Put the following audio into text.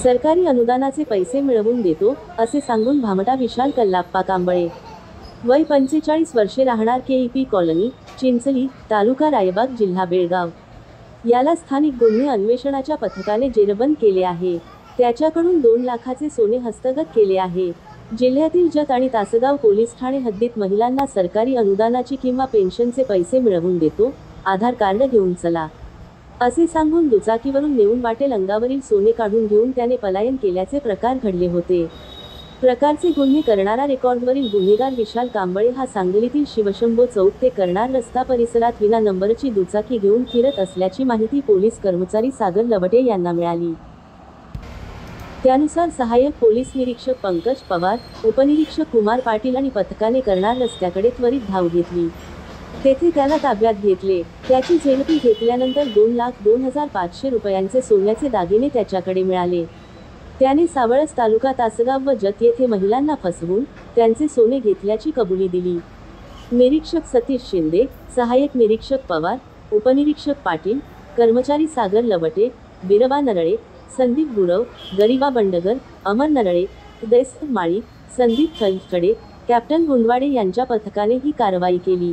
सरकारी अनुदानाचे पैसे मिळवून देतो असे सांगून भामटा विशाल कल्लाप्पा कांबळे, वय 45 वर्षे, राहणार KEP कॉलनी, चिंचली, तालुका रायबाग, जिल्हा बेळगाव, याला स्थानिक गुन्हे अन्वेषणाच्या पथकाने जेरबंद केले आहे. त्याच्याकडून 2 लाखाचे सोने हस्तगत केले आहे. जिल्ह्यातील जत आणि तासगाव पोलीस ठाणे हद्दीत महिलांना सरकारी अनुदानाची किंवा पेन्शनचे पैसे मिळवून देतो, आधार कार्ड घेऊन चला असे सांगून दुचाकीवरून नेऊन वाटेल अंगावरील सोने काढून घेऊन त्याने पलायन केल्याचे प्रकार घडले होते. प्रकारचे गुन्हे करणारा रेकॉर्डवरील गुन्हेगार विशाल कांबळे हा सांगलीतील शिवशंभो चौक ते करणार रस्ता परिसरात विना नंबरची दुचाकी घेऊन फिरत असल्याची माहिती पोलीस कर्मचारी सागर लवटे यांना मिळाली. त्यानुसार सहाय्यक पोलीस निरीक्षक पंकज पवार, उपनिरीक्षक कुमार पाटील आणि पथकाने करणार रस्त्याकडे त्वरित धाव घेतली. तेथे त्याला ताब्यात घेतले. त्याची झेडपी घेतल्यानंतर 2,02,500 रुपयांचे सोन्याचे दागिने त्याच्याकडे मिळाले. त्याने सावळस तालुका तासगाव व जत येथे महिलांना फसवून त्यांचे सोने घेतल्याची कबुली दिली. निरीक्षक सतीश शिंदे, सहाय्यक निरीक्षक पवार, उपनिरीक्षक पाटील, कर्मचारी सागर लवटे, बिरबा नरळे, संदीप गुरव, गरिबा बंडगर, अमर नरळे, दैस माळी, संदीप खलखडे, कॅप्टन गुंडवाडे यांच्या पथकाने ही कारवाई केली.